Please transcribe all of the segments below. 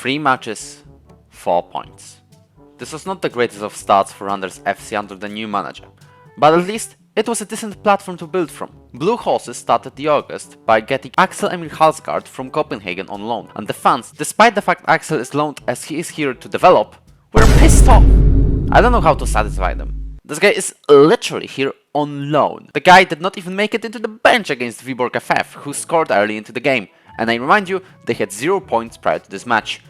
3 matches, 4 points. This was not the greatest of starts for Randers FC under the new manager, but at least it was a decent platform to build from. Blue Horses started the August by getting Axel Emil Halsgaard from Copenhagen on loan, and the fans, despite the fact Axel is loaned as he is here to develop, were pissed off. I don't know how to satisfy them. This guy is literally here on loan. The guy did not even make it into the bench against Viborg FF, who scored early into the game, and I remind you, they had 0 points prior to this match.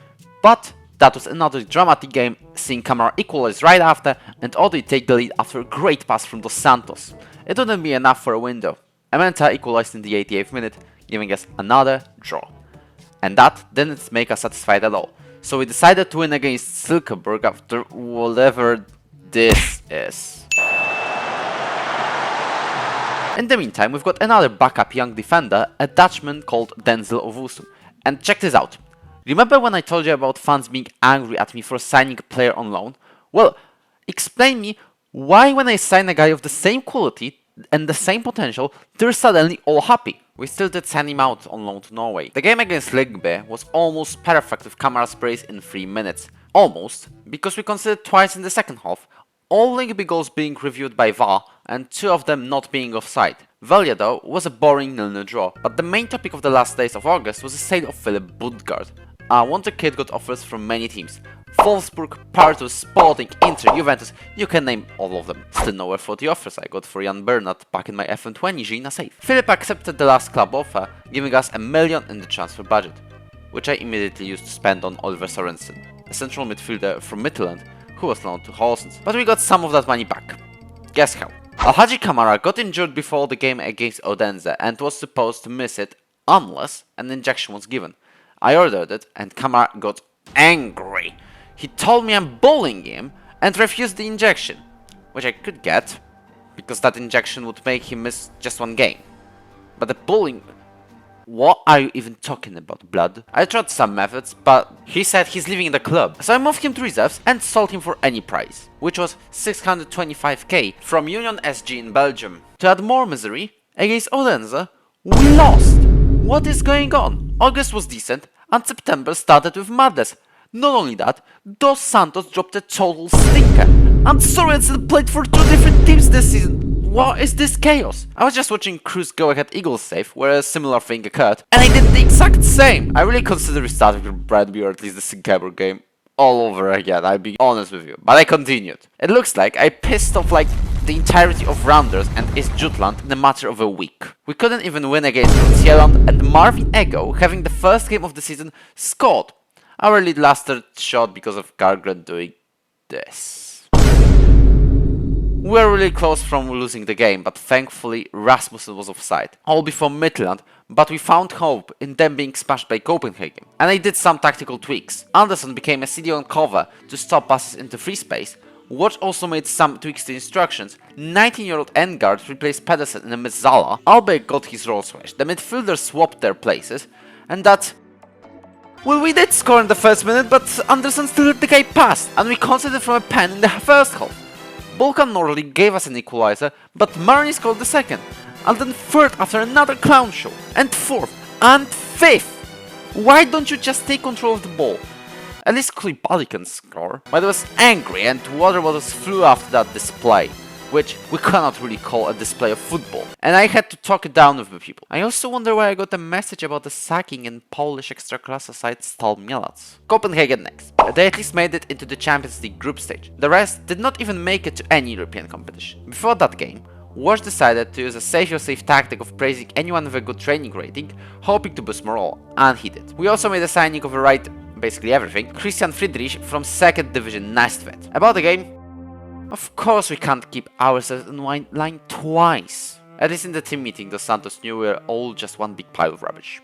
But that was another dramatic game, seeing Camara equalize right after and Odoi take the lead after a great pass from Dos Santos. It wouldn't be enough for a window. Ementa equalized in the 88th minute, giving us another draw. And that didn't make us satisfied at all. So we decided to win against Silkeborg after whatever this is. In the meantime, we've got another backup young defender, a Dutchman called Denzel Owusu. And check this out. Remember when I told you about fans being angry at me for signing a player on loan? Well, explain me why when I sign a guy of the same quality and the same potential, they're suddenly all happy. We still did send him out on loan to Norway. The game against Ligbe was almost perfect with Camara's brace in 3 minutes. Almost, because we conceded twice in the second half, all Ligbe goals being reviewed by VAR and 2 of them not being offside. Velia though was a boring 0-0 draw, but the main topic of the last days of August was the sale of Philip Budgard. A wonder kid got offers from many teams. Wolfsburg, Porto, Sporting, Inter, Juventus, you can name all of them. Still nowhere for the offers I got for Jan Bernat back in my FM20 Gina safe. Philip accepted the last club offer, giving us $1 million in the transfer budget, which I immediately used to spend on Oliver Sorensen, a central midfielder from Midtjylland who was loaned to Horsens. But we got some of that money back. Guess how? Alhaji Camara got injured before the game against Odense and was supposed to miss it unless an injection was given. I ordered it and Camara got angry. He told me I'm bullying him and refused the injection, which I could get, because that injection would make him miss just 1 game. But the bullying... What are you even talking about, blood? I tried some methods, but he said he's leaving the club. So I moved him to reserves and sold him for any price, which was 625k from Union SG in Belgium. To add more misery, against Odense, we lost! What is going on? August was decent, and September started with madness. Not only that, Dos Santos dropped a total stinker, and Sorensen played for 2 different teams this season. What is this chaos? I was just watching Cruz go ahead Eagles save, where a similar thing occurred, and I did the exact same. I really consider restarting with Bradby or at least the Silkeborg game all over again, I'll be honest with you, but I continued. It looks like I pissed off like the entirety of Randers and East Jutland in a matter of a week. We couldn't even win against Nordsjælland, and Marvin Ego, having the first game of the season, scored. Our lead lasted short because of Gargren doing this. We were really close from losing the game, but thankfully Rasmussen was offside. All before Midtjylland, but we found hope in them being smashed by Copenhagen. And I did some tactical tweaks. Anderson became a CD on cover to stop passes into free space. Watch also made some tweaks to instructions. 19-year-old Engard replaced Pedersen in the Mezzala. Albeck got his role switched. The midfielders swapped their places. And that... Well, we did score in the first minute, but Anderson still let the guy pass. And we conceded from a pen in the first half. Balkan Norley gave us an equalizer, but Marnie scored the second, and then third after another clown show, and fourth, and fifth! Why don't you just take control of the ball? At least Koulibaly can score. But I was angry and water bottles flew after that display, which we cannot really call a display of football, and I had to talk it down with the people. I also wonder why I got a message about the sacking in Polish Ekstraklasa side Stal Mielec. Copenhagen next. They at least made it into the Champions League group stage. The rest did not even make it to any European competition. Before that game, Wash decided to use a save-your-safe tactic of praising anyone with a good training rating, hoping to boost morale, and he did. We also made a signing of a right, basically everything, Christian Friedrich from 2nd Division Næstvet. About the game, of course we can't keep ourselves in line twice. At least in the team meeting, Dos Santos knew we were all just one big pile of rubbish.